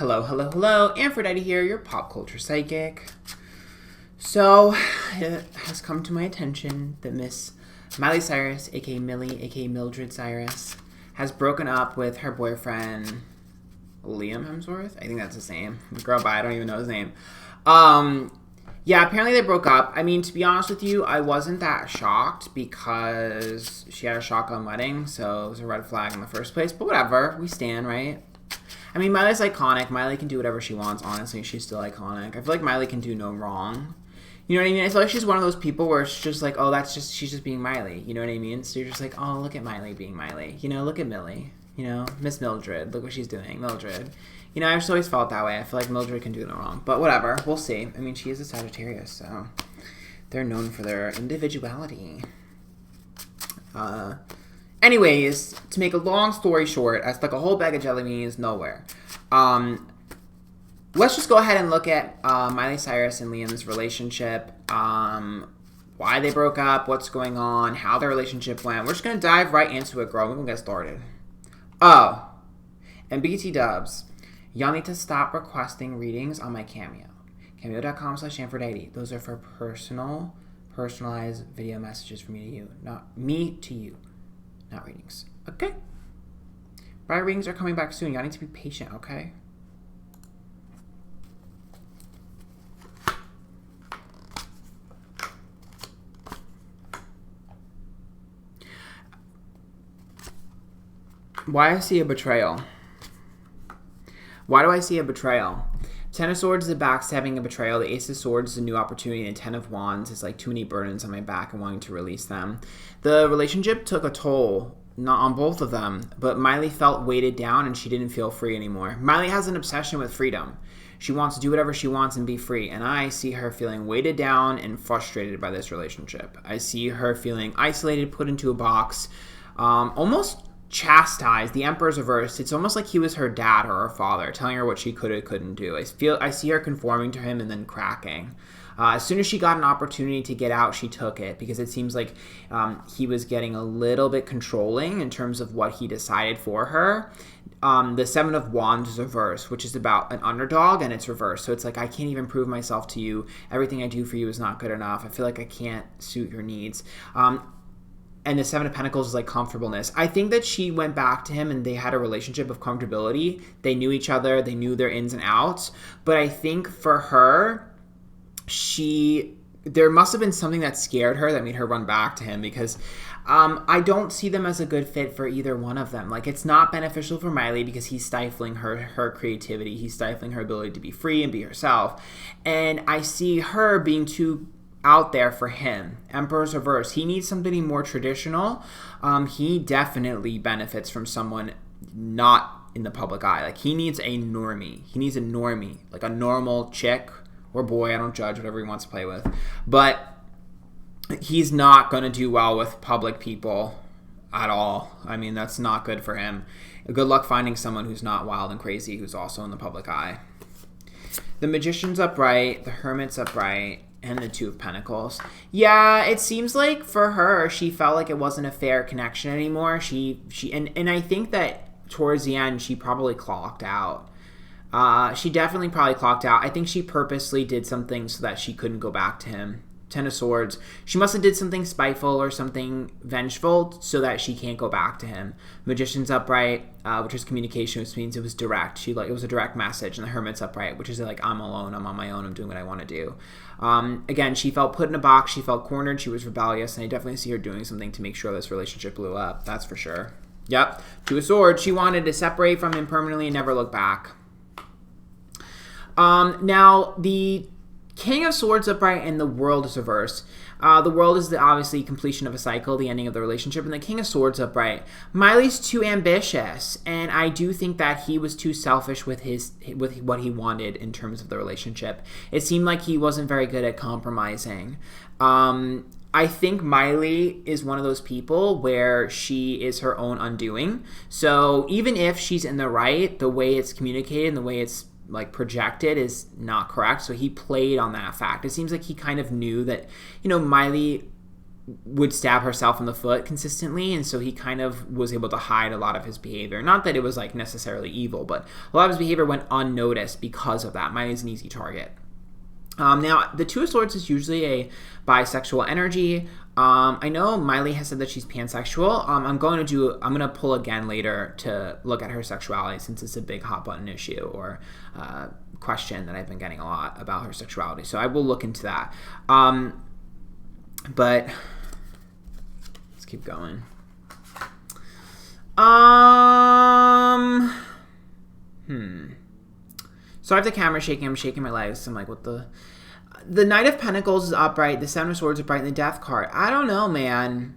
Hello, hello, hello. Antphrodite here, your pop culture psychic. So, it has come to my attention that Miss Miley Cyrus, aka Millie, aka Mildred Cyrus, has broken up with her boyfriend, Liam Hemsworth? I think that's his name. Girl, bye, I don't even know his name. Yeah, apparently they broke up. I mean, to be honest with you, I wasn't that shocked because she had a shotgun wedding, so it was a red flag in the first place. But whatever, we stand, right? I mean, Miley's iconic. Miley can do whatever she wants, honestly. She's still iconic. I feel like Miley can do no wrong. You know what I mean? I feel like she's one of those people where it's just like, oh, she's just being Miley. You know what I mean? So you're just like, oh, look at Miley being Miley. You know, look at Millie. You know, Miss Mildred. Look what she's doing. Mildred. You know, I've just always felt that way. I feel like Mildred can do no wrong. But whatever. We'll see. I mean, she is a Sagittarius, so they're known for their individuality. Anyways, to make a long story short, I stuck a whole bag of jelly beans nowhere. Let's just go ahead and look at Miley Cyrus and Liam's relationship, why they broke up, what's going on, how their relationship went. We're just going to dive right into it, girl. We're going to get started. Oh, and BT dubs, y'all need to stop requesting readings on my Cameo. Cameo.com/Antphrodite. Those are for personalized video messages from me to you. Not me to you. Not readings. Okay? Bright readings are coming back soon. Y'all need to be patient, okay? Why I see a betrayal? Why do I see a betrayal? Ten of Swords is a backstabbing, a betrayal. The Ace of Swords is a new opportunity, and Ten of Wands is like too many burdens on my back and wanting to release them. The relationship took a toll, not on both of them, but Miley felt weighted down and she didn't feel free anymore. Miley has an obsession with freedom. She wants to do whatever she wants and be free, and I see her feeling weighted down and frustrated by this relationship. I see her feeling isolated, put into a box, almost chastised. The Emperor's reversed. It's almost like he was her dad or her father, telling her what she could or couldn't do. I see her conforming to him and then cracking. As soon as she got an opportunity to get out, she took it because it seems like he was getting a little bit controlling in terms of what he decided for her. The Seven of Wands is reversed, which is about an underdog, and it's reversed. So it's like, I can't even prove myself to you. Everything I do for you is not good enough. I feel like I can't suit your needs. And the Seven of Pentacles is like comfortableness. I think that she went back to him and they had a relationship of comfortability. They knew each other. They knew their ins and outs. But I think for her, there must have been something that scared her that made her run back to him, because I don't see them as a good fit for either one of them. Like, it's not beneficial for Miley because he's stifling her creativity. He's stifling her ability to be free and be herself. And I see her being too out there for him. Emperor's reverse. He needs somebody more traditional. He definitely benefits from someone not in the public eye. Like, he needs a normie. He needs a normie, like a normal chick or boy. I don't judge, whatever he wants to play with. But he's not going to do well with public people at all. I mean, that's not good for him. Good luck finding someone who's not wild and crazy, who's also in the public eye. The Magician's upright. The Hermit's upright. And the Two of Pentacles. Yeah, it seems like for her, she felt like it wasn't a fair connection anymore. And I think that towards the end, she probably clocked out. She definitely probably clocked out. I think she purposely did something so that she couldn't go back to him. Ten of Swords. She must have did something spiteful or something vengeful so that she can't go back to him. Magician's upright, which is communication, which means it was direct. It was a direct message. And the Hermit's upright, which is like, I'm alone, I'm on my own, I'm doing what I want to do. Again, she felt put in a box, she felt cornered, she was rebellious, and I definitely see her doing something to make sure this relationship blew up. That's for sure. Yep. Two of Swords. She wanted to separate from him permanently and never look back. Now, the King of Swords upright and the World is reversed. The World is the obviously completion of a cycle, the ending of the relationship, and the King of Swords upright. Miley's too ambitious, and I do think that he was too selfish with what he wanted in terms of the relationship. It seemed like he wasn't very good at compromising. I think Miley is one of those people where she is her own undoing. So even if she's in the right, the way it's communicated and the way it's like projected is not correct. So he played on that fact. It seems like he kind of knew that, Miley would stab herself in the foot consistently, and so he kind of was able to hide a lot of his behavior. Not that it was like necessarily evil, but a lot of his behavior went unnoticed because of that. Miley's an easy target. Now, the Two of Swords is usually a bisexual energy. I know Miley has said that she's pansexual. I'm going to pull again later to look at her sexuality, since it's a big hot button issue or question that I've been getting a lot about her sexuality. So I will look into that. But let's keep going. So I have the camera shaking. I'm shaking my legs. I'm like, what the... The Knight of Pentacles is upright. The Seven of Swords is upright. And the Death card. I don't know, man.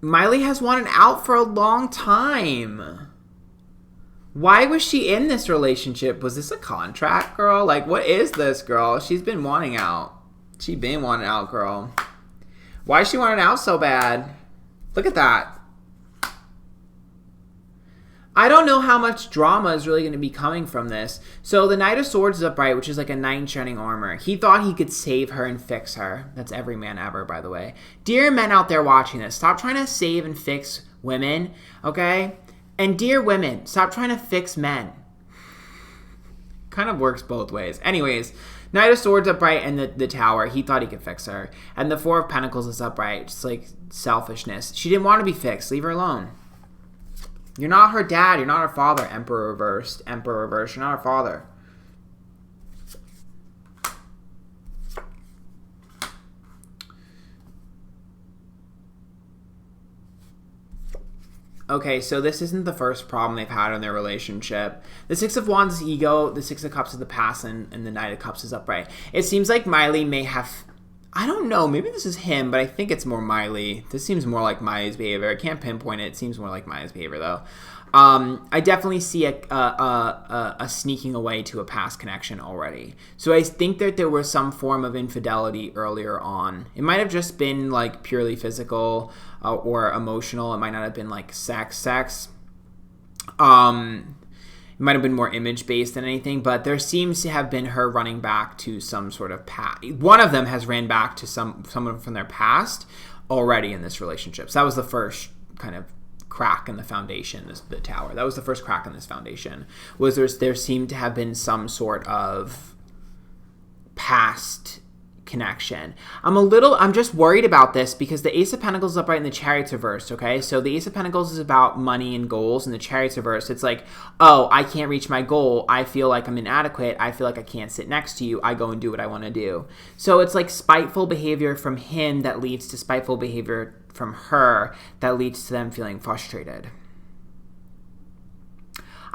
Miley has wanted out for a long time. Why was she in this relationship? Was this a contract, girl? Like, what is this, girl? She's been wanting out. She been wanting out, girl. Why is she wanting out so bad? Look at that. I don't know how much drama is really going to be coming from this. So the Knight of Swords is upright, which is like a knight in shining armor. He thought he could save her and fix her. That's every man ever, by the way. Dear men out there watching this, stop trying to save and fix women, okay? And dear women, stop trying to fix men. Kind of works both ways. Anyways, Knight of Swords upright and the Tower. He thought he could fix her. And the Four of Pentacles is upright. Just like selfishness. She didn't want to be fixed. Leave her alone. You're not her dad. You're not her father. Emperor reversed. Emperor reversed. You're not her father. Okay, so this isn't the first problem they've had in their relationship. The Six of Wands is ego. The Six of Cups is the past. And the Knight of Cups is upright. It seems like Miley may have... I don't know. Maybe this is him, but I think it's more Miley. This seems more like Miley's behavior. I can't pinpoint it. It seems more like Miley's behavior, though. I definitely see a sneaking away to a past connection already. So I think that there was some form of infidelity earlier on. It might have just been like purely physical or emotional. It might not have been like sex. It might have been more image-based than anything, but there seems to have been her running back to some sort of past. One of them has ran back to someone from their past already in this relationship. So that was the first kind of crack in the foundation, the Tower. That was the first crack in this foundation. Was there seemed to have been some sort of past connection. I'm just worried about this because the Ace of Pentacles is upright and the Chariot's reversed, okay? So the Ace of Pentacles is about money and goals, and the Chariot's reversed. It's like, oh, I can't reach my goal. I feel like I'm inadequate. I feel like I can't sit next to you. I go and do what I want to do. So it's like spiteful behavior from him that leads to spiteful behavior from her that leads to them feeling frustrated.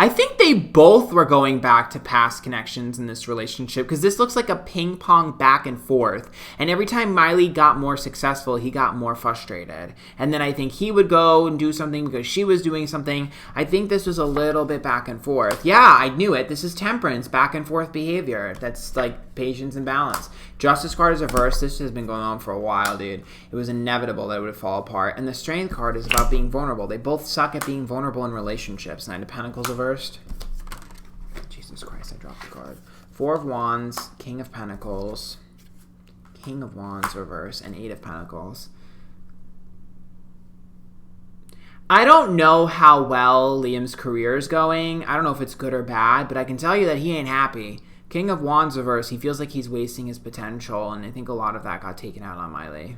I think they both were going back to past connections in this relationship because this looks like a ping pong back and forth. And every time Miley got more successful, he got more frustrated. And then I think he would go and do something because she was doing something. I think this was a little bit back and forth. Yeah, I knew it. This is temperance, back and forth behavior. That's like patience and balance. Justice card is reversed. This has been going on for a while, dude. It was inevitable that it would fall apart. And the Strength card is about being vulnerable. They both suck at being vulnerable in relationships. Nine of Pentacles reversed. Jesus Christ, I dropped the card. Four of Wands, King of Pentacles, King of Wands reverse, and Eight of Pentacles. I don't know how well Liam's career is going. I don't know if it's good or bad, but I can tell you that he ain't happy. King of Wands reverse, he feels like he's wasting his potential, and I think a lot of that got taken out on Miley.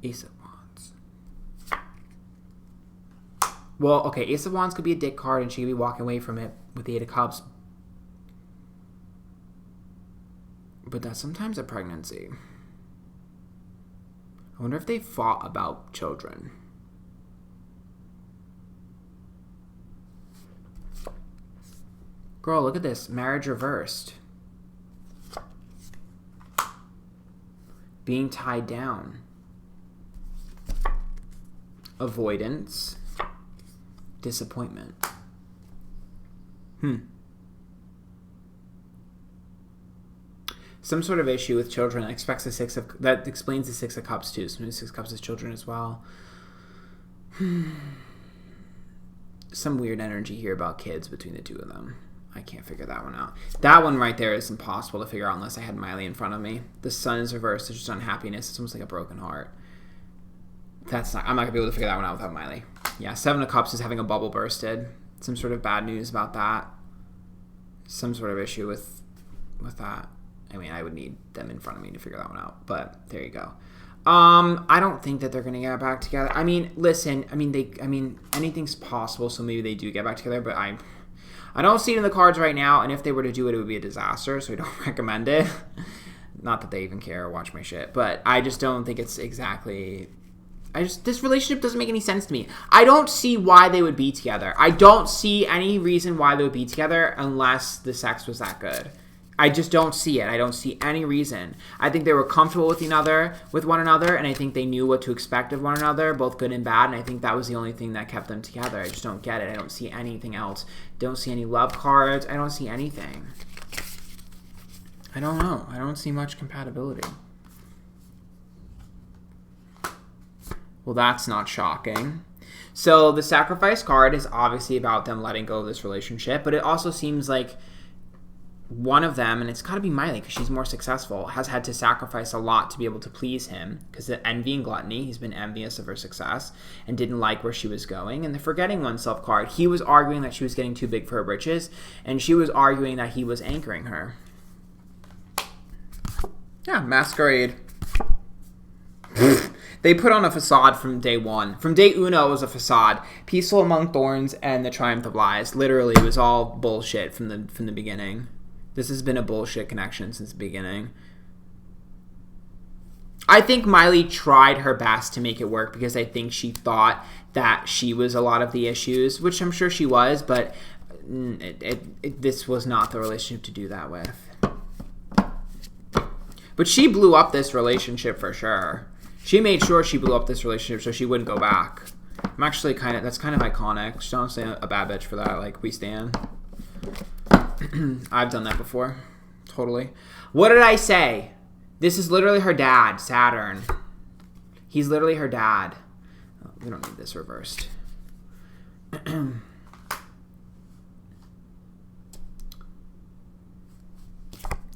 Ace of Wands. Well, okay, Ace of Wands could be a dick card and she could be walking away from it with the Eight of Cups. But that's sometimes a pregnancy. I wonder if they fought about children. Girl, look at this. Marriage reversed. Being tied down. Avoidance, disappointment. Some sort of issue with children that explains the Six of Cups too. So maybe Six of Cups is children as well. Some weird energy here about kids between the two of them. I can't figure that one out. That one right there is impossible to figure out unless I had Miley in front of me. The sun is reversed. There's just unhappiness. It's almost like a broken heart. I'm not going to be able to figure that one out without Miley. Yeah, Seven of Cups is having a bubble bursted. Some sort of bad news about that. Some sort of issue with that. I mean, I would need them in front of me to figure that one out. But there you go. I don't think that they're going to get back together. I mean, listen. I mean, anything's possible, so maybe they do get back together. But I don't see it in the cards right now. And if they were to do it, it would be a disaster. So I don't recommend it. Not that they even care or watch my shit. But I just don't think it's exactly... this relationship doesn't make any sense to me. I don't see why they would be together. I don't see any reason why they would be together unless the sex was that good. I just don't see it. I don't see any reason. I think they were comfortable with one another, and I think they knew what to expect of one another, both good and bad, and I think that was the only thing that kept them together. I just don't get it. I don't see anything else. Don't see any love cards. I don't see anything. I don't know. I don't see much compatibility. Well, that's not shocking. So the sacrifice card is obviously about them letting go of this relationship, but it also seems like one of them, and it's got to be Miley because she's more successful, has had to sacrifice a lot to be able to please him because of envy and gluttony. He's been envious of her success and didn't like where she was going. And the forgetting oneself card, he was arguing that she was getting too big for her britches, and she was arguing that he was anchoring her. Yeah, masquerade. They put on a facade from day one. From day uno, it was a facade. Peaceful among thorns and the triumph of lies. Literally, it was all bullshit from the beginning. This has been a bullshit connection since the beginning. I think Miley tried her best to make it work because I think she thought that she was a lot of the issues, which I'm sure she was, but this was not the relationship to do that with. But she blew up this relationship for sure. She made sure she blew up this relationship so she wouldn't go back. I'm actually that's kind of iconic. She's honestly a bad bitch for that. Like, we stand. I've done that before. Totally. What did I say? This is literally her dad, Saturn. He's literally her dad. Oh, we don't need this reversed.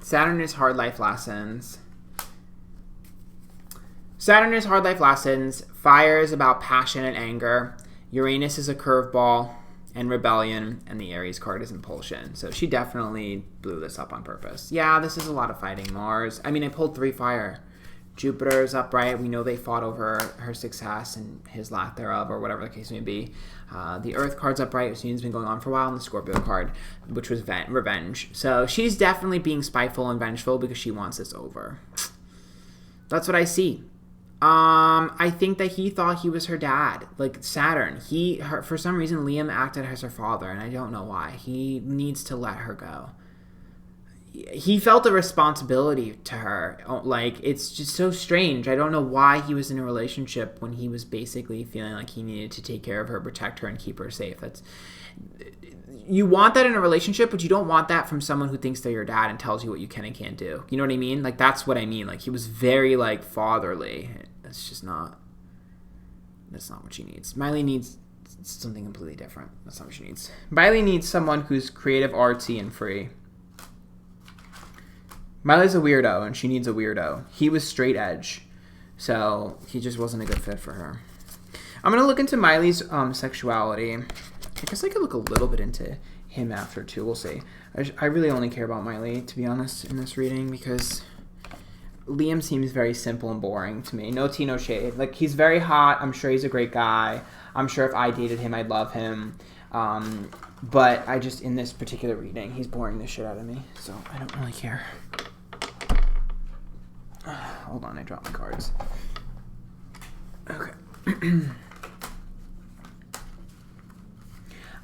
Saturn is hard life lessons. Saturn is hard life lessons. Fire is about passion and anger. Uranus is a curveball and rebellion. And the Aries card is impulsion. So she definitely blew this up on purpose. Yeah, this is a lot of fighting. Mars. I mean, I pulled 3 fire. Jupiter is upright. We know they fought over her success and his lack thereof, or whatever the case may be. The Earth card's upright, which means it's been going on for a while, and the Scorpio card, which was revenge. So she's definitely being spiteful and vengeful because she wants this over. That's what I see. I think that he thought he was her dad, like Saturn. For some reason, Liam acted as her father, and I don't know why. He needs to let her go. He felt a responsibility to her. Like, it's just so strange. I don't know why he was in a relationship when he was basically feeling like he needed to take care of her, protect her, and keep her safe. You want that in a relationship, but you don't want that from someone who thinks they're your dad and tells you what you can and can't do. You know what I mean? Like, that's what I mean. Like, he was very, like, fatherly. That's not what she needs. Miley needs something completely different. That's not what she needs. Miley needs someone who's creative, artsy, and free. Miley's a weirdo, and she needs a weirdo. He was straight edge, so he just wasn't a good fit for her. I'm going to look into Miley's sexuality. I guess I could look a little bit into him after, too. We'll see. I really only care about Miley, to be honest, in this reading, because Liam seems very simple and boring to me. No tea, no shade. Like, he's very hot. I'm sure he's a great guy. I'm sure if I dated him, I'd love him. But I just, in this particular reading, he's boring the shit out of me, so I don't really care. Hold on, I dropped my cards. Okay.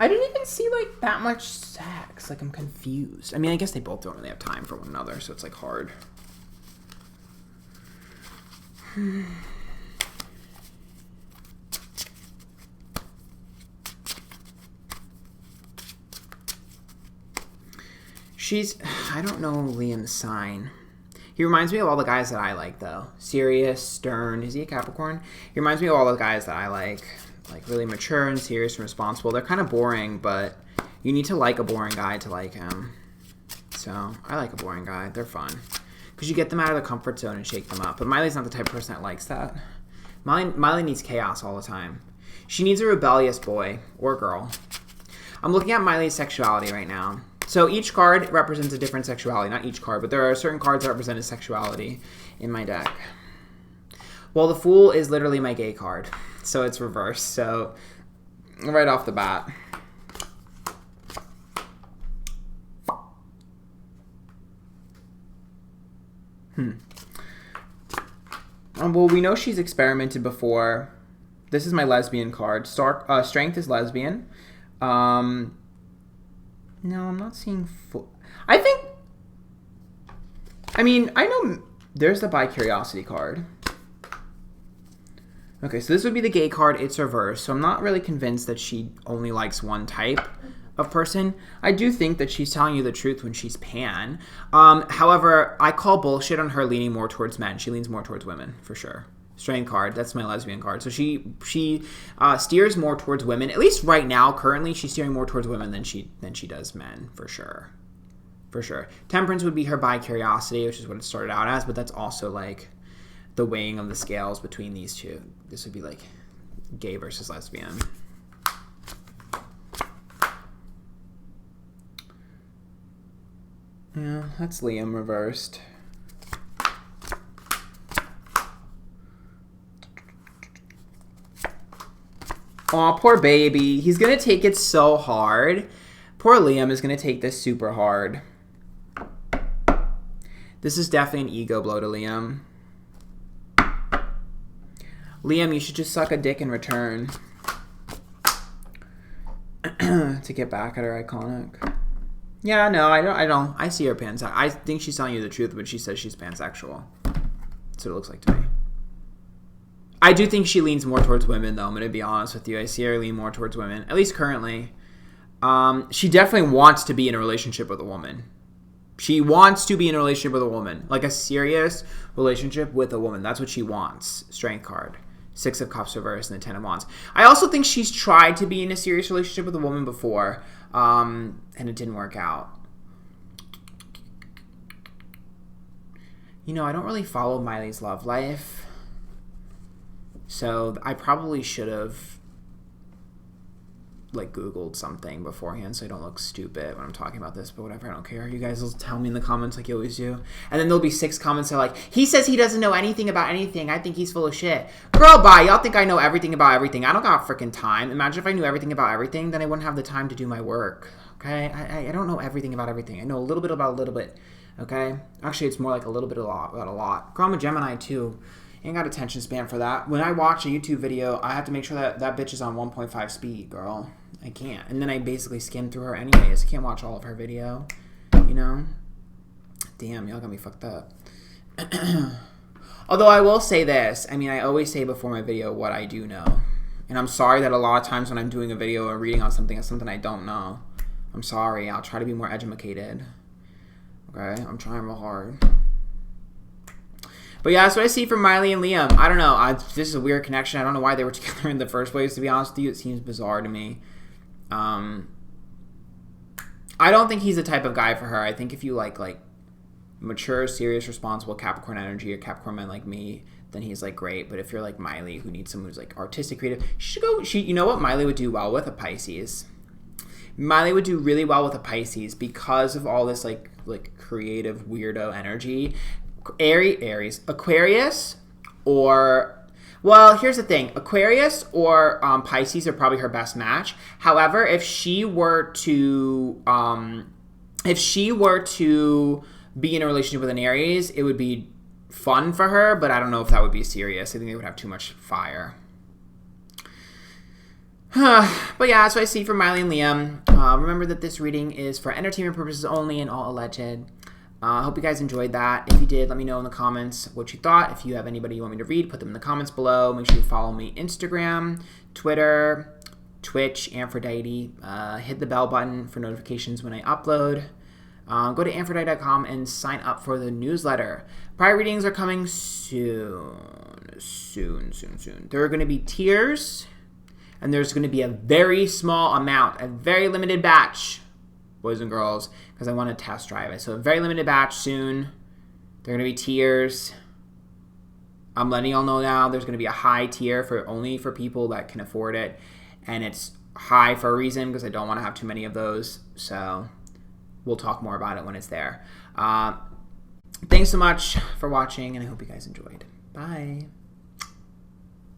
I didn't even see, like, that much sex. Like, I'm confused. I mean, I guess they both don't really have time for one another, so it's, like, hard. I don't know Liam's sign. He reminds me of all the guys that I like, though. Serious, stern. Is he a Capricorn? He reminds me of all the guys that I like. Like, really mature and serious and responsible. They're kind of boring, but you need to like a boring guy to like him. So, I like a boring guy. They're fun. Because you get them out of the comfort zone and shake them up. But Miley's not the type of person that likes that. Miley needs chaos all the time. She needs a rebellious boy or girl. I'm looking at Miley's sexuality right now. So each card represents a different sexuality. Not each card, but there are certain cards that represent a sexuality in my deck. Well, the Fool is literally my gay card. So it's reversed. So right off the bat. Well, we know she's experimented before. This is my lesbian card. Strength is lesbian. No, I'm not seeing... I know there's the bi-curiosity card. Okay, so this would be the gay card. It's reversed. So I'm not really convinced that she only likes one type of person. I do think that she's telling you the truth when she's pan. However, I call bullshit on her leaning more towards men. She leans more towards women, for sure. Strength card. That's my lesbian card. So she steers more towards women. At least right now, currently, she's steering more towards women than she does men, for sure. For sure. Temperance would be her bi-curiosity, which is what it started out as, but that's also like the weighing of the scales between these two. This would be like gay versus lesbian. Yeah, that's Liam reversed. Aw, poor baby. He's going to take it so hard. Poor Liam is going to take this super hard. This is definitely an ego blow to Liam. Liam, you should just suck a dick in return. To get back at her iconic. Yeah, no, I don't. I see her pansexual. I think she's telling you the truth, but she says she's pansexual. That's what it looks like to me. I do think she leans more towards women, though. I'm going to be honest with you. I see her lean more towards women, at least currently. She definitely wants to be in a relationship with a woman. She wants to be in a relationship with a woman. Like a serious relationship with a woman. That's what she wants. Strength card. 6 of Cups reversed and the 10 of Wands. I also think she's tried to be in a serious relationship with a woman before, and it didn't work out. You know, I don't really follow Miley's love life. So I probably should have like Googled something beforehand so I don't look stupid when I'm talking about this, but whatever, I don't care. You guys will tell me in the comments like you always do. And then there'll be 6 comments that are like, he says he doesn't know anything about anything. I think he's full of shit. Girl, bye. Y'all think I know everything about everything. I don't got freaking time. Imagine if I knew everything about everything, then I wouldn't have the time to do my work. Okay? I don't know everything about everything. I know a little bit about a little bit. Okay? Actually, it's more like a little bit about a lot. Girl, I'm a Gemini too. Ain't got attention span for that. When I watch a YouTube video, I have to make sure that that bitch is on 1.5 speed, girl. I can't. And then I basically skim through her anyways. I can't watch all of her video, you know? Damn, y'all got me fucked up. Although I will say this. I mean, I always say before my video what I do know. And I'm sorry that a lot of times when I'm doing a video or reading on something, it's something I don't know. I'm sorry. I'll try to be more educated. Okay? I'm trying real hard. But yeah, that's what I see from Miley and Liam. I don't know. This is a weird connection. I don't know why they were together in the first place. To be honest with you, it seems bizarre to me. I don't think he's the type of guy for her. I think if you like mature, serious, responsible Capricorn energy or Capricorn men like me, then he's like great. But if you're like Miley, who needs someone who's like artistic, creative, you know what Miley would do well with? A Pisces. Miley would do really well with a Pisces because of all this like creative weirdo energy. Aries, Aquarius, or, well, here's the thing. Aquarius or Pisces are probably her best match. However, if she were to be in a relationship with an Aries, it would be fun for her, but I don't know if that would be serious. I think they would have too much fire. But yeah, that's what I see from Miley and Liam. Remember that this reading is for entertainment purposes only and all alleged. I hope you guys enjoyed that. If you did, let me know in the comments what you thought. If you have anybody you want me to read, put them in the comments below. Make sure you follow me Instagram, Twitter, Twitch, Antphrodite. Hit the bell button for notifications when I upload. Go to Antphrodite.com and sign up for the newsletter. Private readings are coming soon. There are going to be tiers, and there's going to be a very small amount, a very limited batch, boys and girls, because I want to test drive it. So a very limited batch soon. There are going to be tiers. I'm letting y'all know now there's going to be a high tier only for people that can afford it. And it's high for a reason because I don't want to have too many of those. So we'll talk more about it when it's there. Thanks so much for watching, and I hope you guys enjoyed. Bye.